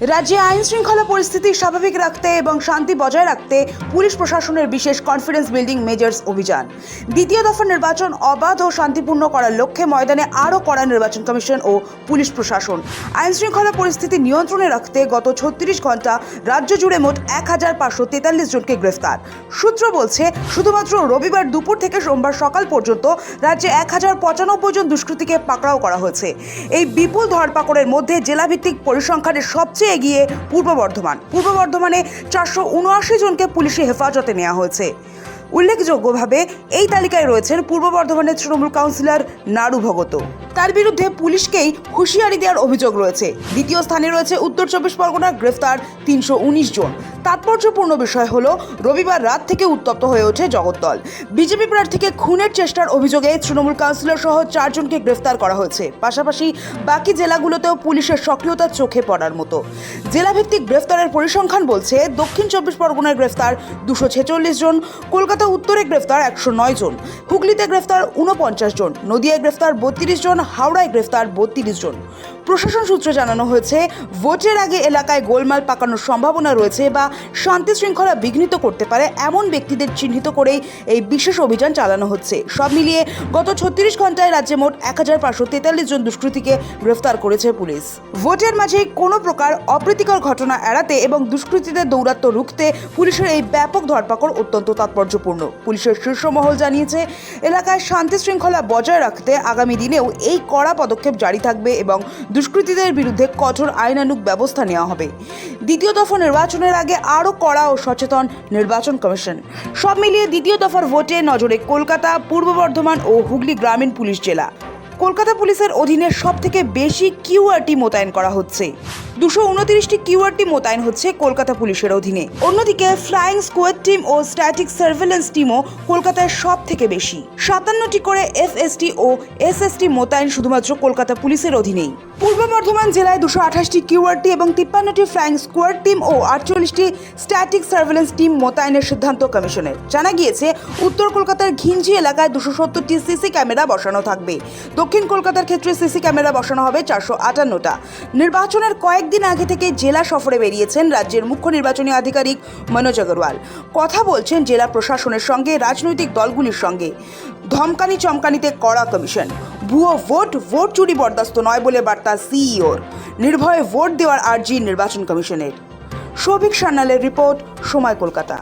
রাজ্যে আইন শৃঙ্খলা পরিস্থিতি স্বাভাবিক রাখতে এবং শান্তি বজায় রাখতে পুলিশ প্রশাসনের বিশেষ কনফিডেন্স বিল্ডিং মেজার্স অভিযান দ্বিতীয় দফা নির্বাচন অবাধ ও শান্তিপূর্ণ করার লক্ষ্যে ময়দানে আরও কড়া নির্বাচন কমিশন ও পুলিশ প্রশাসন। আইন শৃঙ্খলা পরিস্থিতি নিয়ন্ত্রণে রাখতে গত 36 ঘন্টা রাজ্য জুড়ে মোট 1543 জনকে গ্রেফতার। সূত্র বলছে, শুধুমাত্র রবিবার দুপুর থেকে সোমবার সকাল পর্যন্ত রাজ্যে 1095 জন দুষ্কৃতীকে পাকড়াও করা হয়েছে। এই বিপুল ধরপাকড়ের মধ্যে জেলাভিত্তিক পরিসংখ্যানের সবচেয়ে এগিয়ে পূর্ব বর্ধমানে 479 জনকে পুলিশি হেফাজতে নেওয়া হয়েছে। উল্লেখযোগ্যভাবে এই তালিকায় রয়েছেন পূর্ব বর্ধমানের তৃণমূল কাউন্সিলর নাড়ু ভগত। তার বিরুদ্ধে পুলিশকেই হুঁশিয়ারি দেওয়ার অভিযোগ রয়েছে। দ্বিতীয় স্থানে রয়েছে উত্তর 24 পরগনার গ্রেফতার 319 জন। তাৎপর্যপূর্ণ বিষয় হলো, রবিবার রাত থেকে উত্তপ্ত হয়ে ওঠে জগদ্দল। বিজেপি প্রার্থীকে খুনের চেষ্টার অভিযোগে তৃণমূল কাউন্সিলর সহ 4 জনকে গ্রেফতার করা হয়েছে। পাশাপাশি বাকি জেলাগুলোতেও পুলিশের সক্রিয়তা চোখে পড়ার মতো। জেলাভিত্তিক গ্রেফতারের পরিসংখ্যান বলছে, দক্ষিণ 24 পরগনায় গ্রেফতার 246 জন, কলকাতা উত্তরে গ্রেফতার 109 জন, হুগলিতে গ্রেফতার 49 জন, নদিয়ায় গ্রেফতার 32 জন, হাওড়ায় গ্রেফতার 32 জন। প্রশাসন সূত্রে জানানো হয়েছে, ভোটের আগে এলাকায় গোলমাল পাকানোর সম্ভাবনা রয়েছে বা শান্তি শৃঙ্খলা বিঘ্নিত করতে পারে এমন ব্যক্তিদের চিহ্নিত করেই এই বিশেষ অভিযান চালানো হচ্ছে। সব মিলিয়ে গত 36 ঘন্টায় রাজ্যে মোট 1543 জন দুষ্কৃতীকে গ্রেফতার করেছে পুলিশ। ভোটের মাঝে কোনো প্রকার অপ্রীতিকর ঘটনা এড়াতে এবং দুষ্কৃতীদের দৌরাত্ম্য রুখতে পুলিশের এই ব্যাপক ধরপাকড় অত্যন্ত তাৎপর্যপূর্ণ। পুলিশের শীর্ষ মহল জানিয়েছে, এলাকায় শান্তি শৃঙ্খলা বজায় রাখতে আগামী দিনেও এই কড়া পদক্ষেপ জারি থাকবে এবং দুষ্কৃতীদের বিরুদ্ধে কঠোর আইনানুগ ব্যবস্থা নেওয়া হবে। দ্বিতীয় দফা নির্বাচনের আগে আরও কড়া ও সচেতন নির্বাচন কমিশন। সব মিলিয়ে দ্বিতীয় দফার ভোটে নজরে কলকাতা, পূর্ব বর্ধমান ও হুগলি গ্রামীণ পুলিশ জেলা। কলকাতা পুলিশের অধীনে সবথেকে বেশি কিউআরটি মোতায়েন করা হচ্ছে। 229টি কিউআরটি মোতায়েন হচ্ছে কলকাতা পুলিশের অধীনে। অন্যদিকে ফ্লাইং স্কোয়াড টিম ও স্ট্যাটিক সার্ভেলেন্স টিমও কলকাতায় সব থেকে বেশি। 57টি করে এফএসটি ও এসএসটি মোতায়েন শুধুমাত্র কলকাতা পুলিশের অধীনেই। পূর্ব বর্ধমান জেলায় 228টি কিউআরটি এবং 53টি ফ্লাইং স্কোয়াড টিম ও 48টি স্ট্যাটিক সার্ভেলেন্স টিম মোতায়েনের সিদ্ধান্ত কমিশনের। জানা গিয়েছে, উত্তর কলকাতার ঘিঞ্জি এলাকায় 270টি সিসি ক্যামেরা বসানো থাকবে। দক্ষিণ কলকাতার ক্ষেত্রে সিসি ক্যামেরা বসানো হবে 458টা। নির্বাচনের কয়েকদিন আগে থেকে জেলা সফরে বেরিয়েছেন রাজ্যের মুখ্য নির্বাচনী আধিকারিক মনোজ আগরওয়াল। কথা বলছেন জেলা প্রশাসনের সঙ্গে, রাজনৈতিক দলগুলির সঙ্গে। ধমকানি চমকানিতে কড়া কমিশন। ভুয়ো ভোট চুরি বরদাস্ত নয় বলে বার্তা সিইওর। নির্ভয়ে ভোট দেওয়ার আর্জি নির্বাচন কমিশনের। সৌভিক সান্যালের রিপোর্ট, সময় কলকাতা।